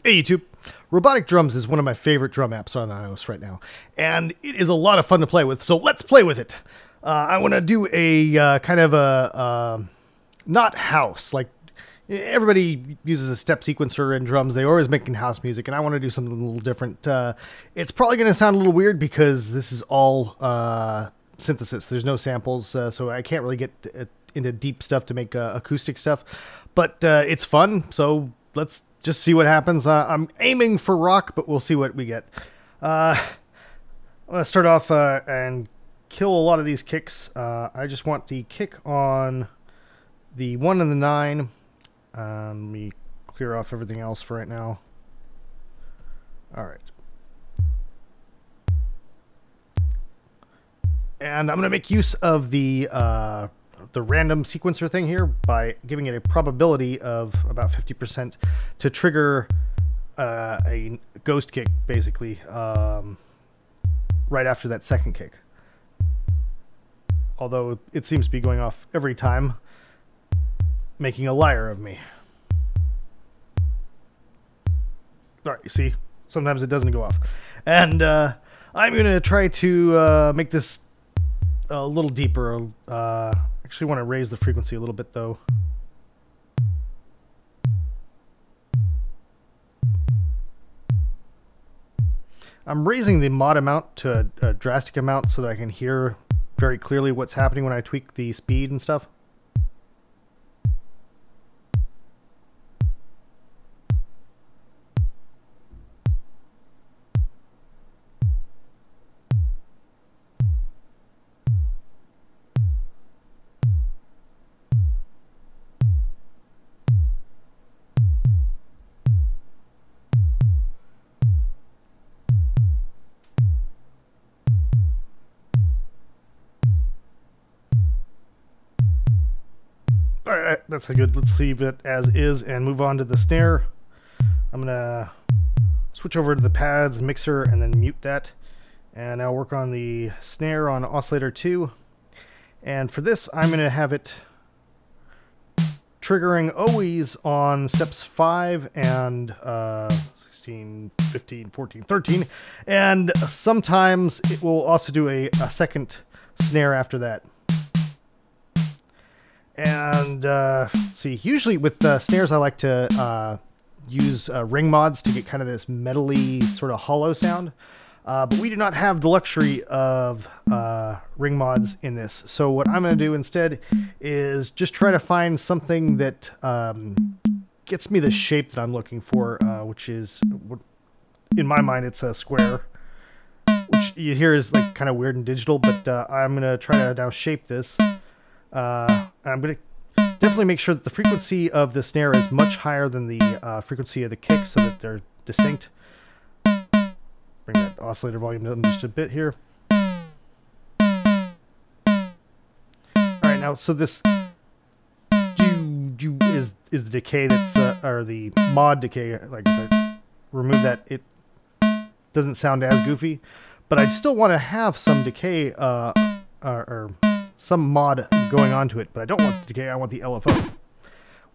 Hey YouTube, Robotic Drums is one of my favorite drum apps on iOS right now, and it is a lot of fun to play with, so let's play with it. I want to do a kind of a, not house, like everybody uses a step sequencer in drums, they're always making house music, and I want to do something a little different. It's probably going to sound a little weird because this is all synthesis, there's no samples, so I can't really get into deep stuff to make acoustic stuff, but it's fun, so let's just see what happens. I'm aiming for rock, but we'll see what we get. I'm going to start off and kill a lot of these kicks. I just want the kick on the 1 and the 9. Let me clear off everything else for right now. All right. And I'm going to make use of the random sequencer thing here by giving it a probability of about 50% to trigger a ghost kick, basically, right after that second kick. Although it seems to be going off every time, making a liar of me. Alright, you see, sometimes it doesn't go off. And I'm going to try to make this a little deeper. Actually want to raise the frequency a little bit though. I'm raising the mod amount to a drastic amount so that I can hear very clearly what's happening when I tweak the speed and stuff. Alright, that's good. Let's leave it as is and move on to the snare. I'm going to switch over to the pads, mixer, and then mute that. And I'll work on the snare on oscillator 2. And for this, I'm going to have it triggering always on steps 5 and 16, 15, 14, 13. And sometimes it will also do a second snare after that. And let's see, usually with snares I like to use ring mods to get kind of this metally sort of hollow sound, but we do not have the luxury of ring mods in this. So what I'm going to do instead is just try to find something that gets me the shape that I'm looking for, which is, in my mind, it's a square, which you hear is like kind of weird and digital, but I'm going to try to now shape this. I'm going to definitely make sure that the frequency of the snare is much higher than the frequency of the kick so that they're distinct. Bring that oscillator volume down just a bit here. Alright, now, so this do is the decay that's, or the mod decay. Like, if I remove that, it doesn't sound as goofy, but I still want to have some decay, or some mod going on to it, but I don't want the decay, I want the LFO,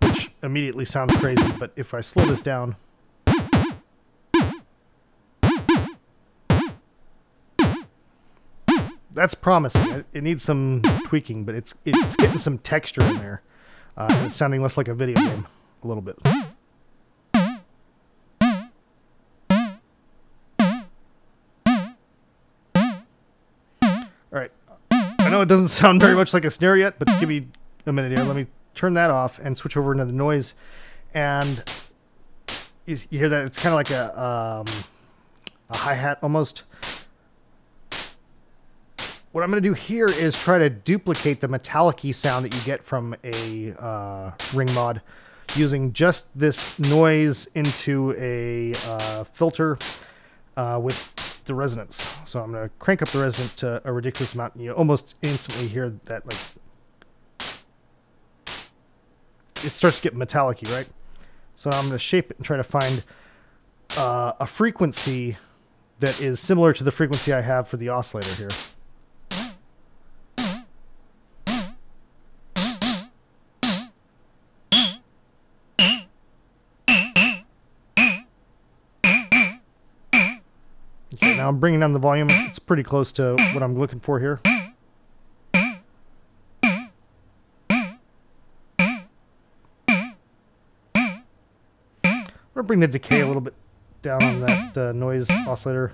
which immediately sounds crazy, but if I slow this down, that's promising. It needs some tweaking, but it's getting some texture in there, and it's sounding less like a video game, a little bit. Alright. I know it doesn't sound very much like a snare yet, but give me a minute here. Let me turn that off and switch over into the noise. And you hear that? It's kind of like a hi-hat almost. What I'm going to do here is try to duplicate the metallic-y sound that you get from a ring mod using just this noise into a filter with the resonance. So I'm going to crank up the resonance to a ridiculous amount, and you almost instantly hear that, like, it starts to get metallic-y, right? So I'm going to shape it and try to find a frequency that is similar to the frequency I have for the oscillator here. Okay, now I'm bringing down the volume. It's pretty close to what I'm looking for here. I'm going to bring the decay a little bit down on that noise oscillator.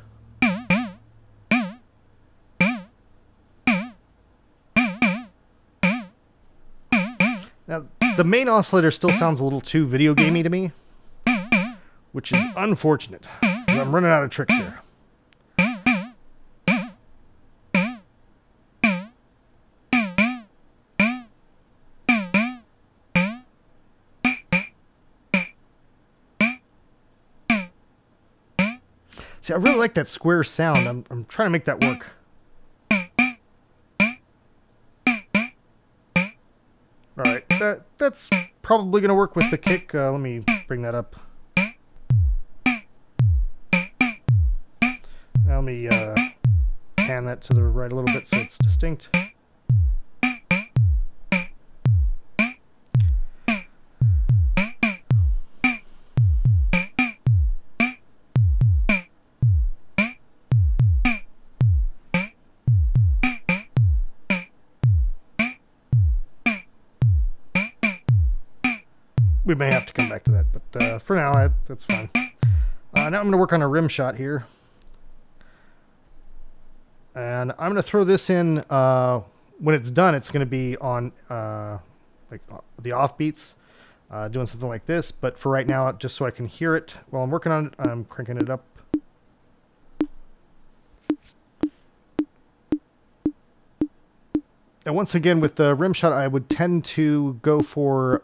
Now, the main oscillator still sounds a little too video gamey to me, which is unfortunate. I'm running out of tricks here. See, I really like that square sound. I'm trying to make that work. All right, that's probably going to work with the kick. Let me bring that up. Now let me pan that to the right a little bit so it's distinct. We may have to come back to that, but for now, that's fine. Now I'm going to work on a rim shot here. And I'm going to throw this in, when it's done, it's going to be on like the offbeats, doing something like this. But for right now, just so I can hear it while I'm working on it, I'm cranking it up. And once again, with the rim shot, I would tend to go for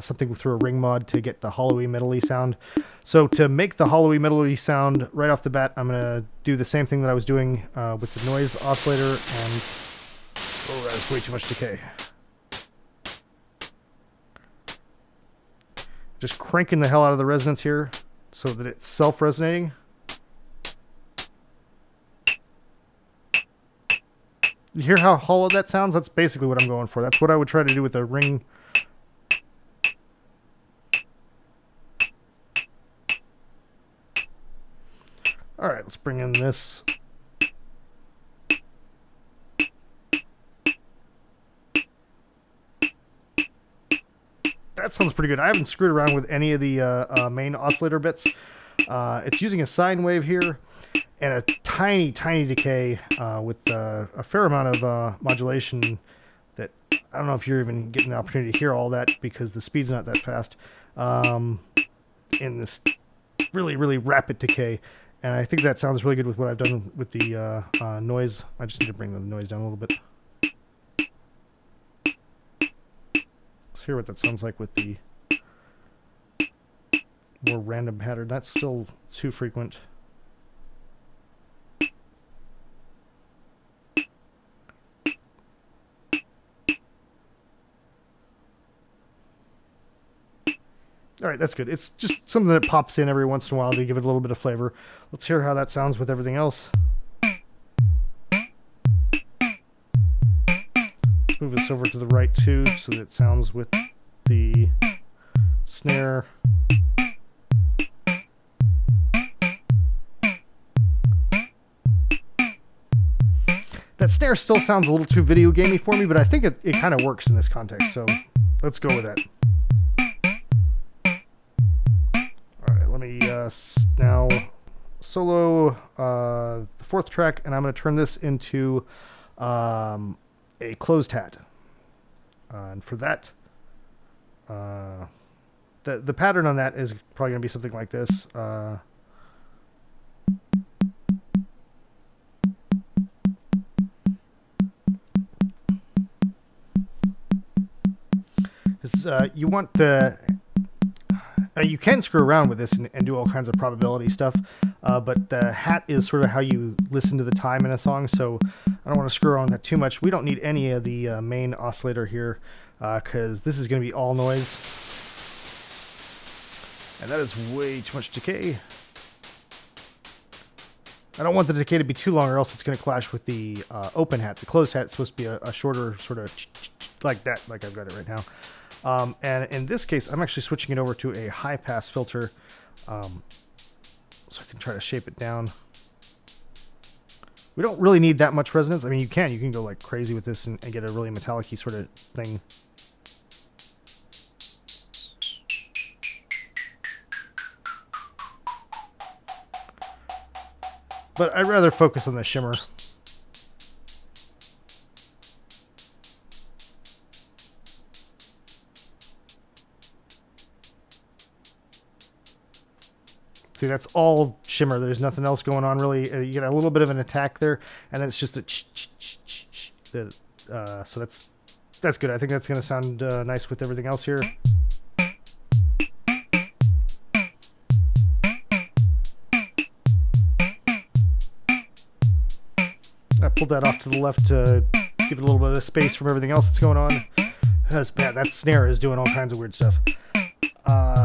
something through a ring mod to get the hollowy, metally sound. So to make the hollowy, metally sound right off the bat, I'm going to do the same thing that I was doing with the noise oscillator. And oh, that is way too much decay. Just cranking the hell out of the resonance here so that it's self-resonating. You hear how hollow that sounds? That's basically what I'm going for. That's what I would try to do with a ring. All right, let's bring in this. That sounds pretty good. I haven't screwed around with any of the main oscillator bits. It's using a sine wave here and a tiny, tiny decay with a fair amount of modulation that I don't know if you're even getting the opportunity to hear all that because the speed's not that fast. In this really, really rapid decay. And I think that sounds really good with what I've done with the noise. I just need to bring the noise down a little bit. Let's hear what that sounds like with the more random pattern. That's still too frequent. All right, that's good. It's just something that pops in every once in a while to give it a little bit of flavor. Let's hear how that sounds with everything else. Let's move this over to the right too so that it sounds with the snare. That snare still sounds a little too video gamey for me, but I think it kind of works in this context, so let's go with that. Now solo the fourth track, and I'm going to turn this into a closed hat. And for that, the pattern on that is probably going to be something like this. You want the... you can screw around with this and do all kinds of probability stuff, but the hat is sort of how you listen to the time in a song, so I don't want to screw around with that too much. We don't need any of the main oscillator here, because this is going to be all noise. And that is way too much decay. I don't want the decay to be too long or else it's going to clash with the open hat. The closed hat is supposed to be a shorter sort of like that, like I've got it right now. And in this case, I'm actually switching it over to a high-pass filter, so I can try to shape it down. We don't really need that much resonance. I mean, you can go like crazy with this and get a really metallic-y sort of thing. But I'd rather focus on the shimmer. See, that's all shimmer. There's nothing else going on really. You get a little bit of an attack there, and then it's just a so that's good. I think that's going to sound nice with everything else here. I pulled that off to the left to give it a little bit of space from everything else that's going on. That's bad. That snare is doing all kinds of weird stuff.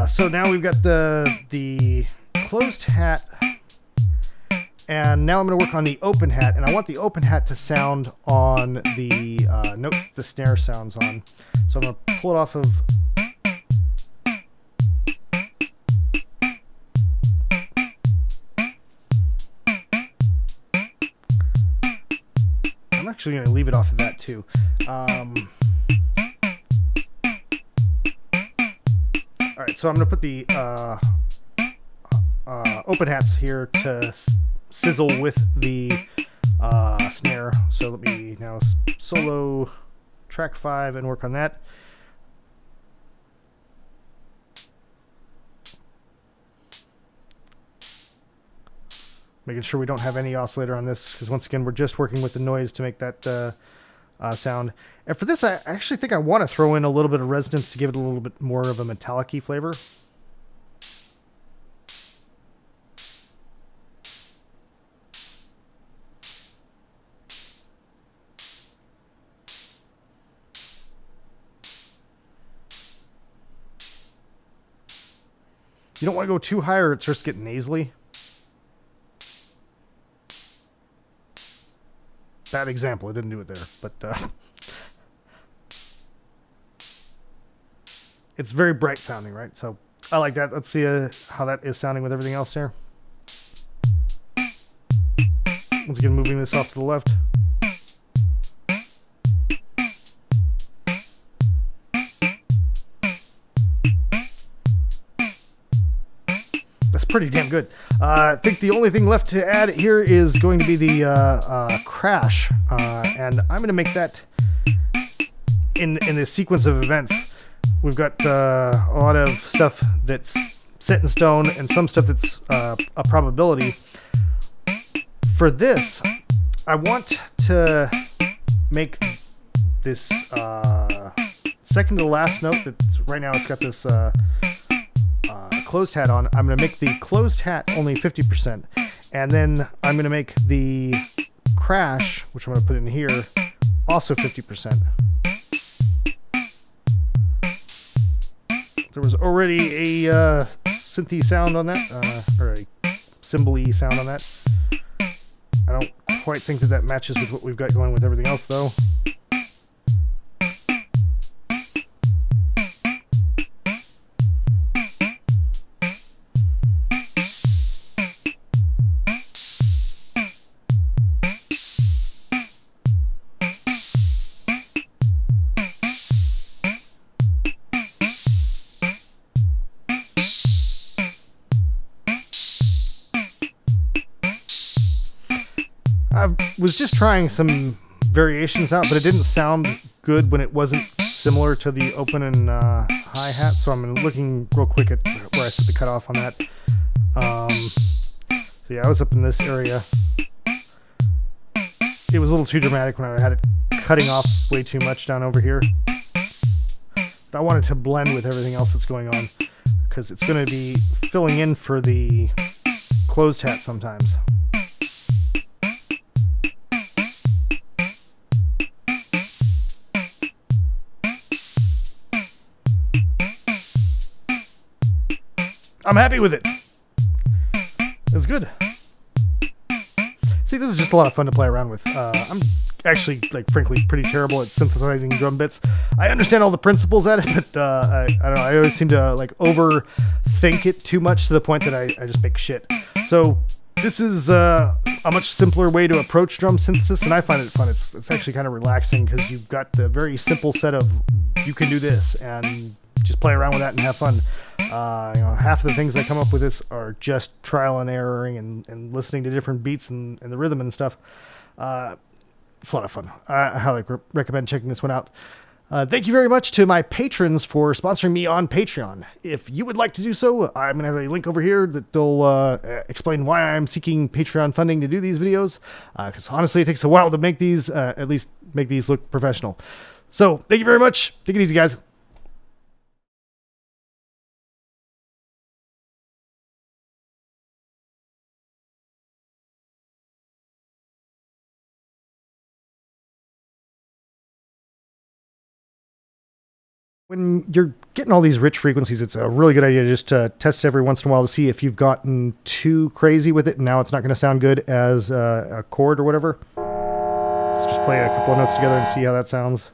So now we've got the closed hat, and now I'm going to work on the open hat, and I want the open hat to sound on the note that the snare sounds on. So I'm going to pull it off of... I'm actually going to leave it off of that too. Alright, so I'm going to put the open hats here to sizzle with the snare. So let me now solo track 5 and work on that. Making sure we don't have any oscillator on this, because once again we're just working with the noise to make that sound. And for this, I actually think I want to throw in a little bit of resonance to give it a little bit more of a metallic-y flavor. You don't want to go too high or it starts to get nasally. Bad example, I didn't do it there, but it's very bright sounding, right? So I like that. Let's see how that is sounding with everything else here. Once again, moving this off to the left. That's pretty damn good. I think the only thing left to add here is going to be the crash, and I'm going to make that in this sequence of events. We've got a lot of stuff that's set in stone and some stuff that's a probability. For this, I want to make this second to the last note. That right now it's got this closed hat on. I'm going to make the closed hat only 50%, and then I'm going to make the crash, which I'm going to put in here, also 50%. There was already a synthy sound on that, or a cymbal-y sound on that. I don't quite think that matches with what we've got going with everything else, though. I was just trying some variations out, but it didn't sound good when it wasn't similar to the open and hi-hat, so I'm looking real quick at where I set the cutoff on that. So yeah, I was up in this area. It was a little too dramatic when I had it cutting off way too much down over here. But I wanted to blend with everything else that's going on, because it's going to be filling in for the closed hat sometimes. I'm happy with it. It's good. See, this is just a lot of fun to play around with. I'm actually, like, frankly, pretty terrible at synthesizing drum bits. I understand all the principles at it, but I don't know. I always seem to like overthink it too much to the point that I just make shit. So This is a much simpler way to approach drum synthesis, and I find it fun. It's actually kind of relaxing because you've got the very simple set of you can do this and just play around with that and have fun. Half of the things I come up with this are just trial and erroring and listening to different beats and the rhythm and stuff. It's a lot of fun. I highly recommend checking this one out. Thank you very much to my patrons for sponsoring me on Patreon. If you would like to do so, I'm going to have a link over here that'll explain why I'm seeking Patreon funding to do these videos. Because honestly, it takes a while to make these, at least make these look professional. So, thank you very much. Take it easy, guys. When you're getting all these rich frequencies, it's a really good idea to just test it every once in a while to see if you've gotten too crazy with it and now it's not going to sound good as a chord or whatever. Let's just play a couple of notes together and see how that sounds.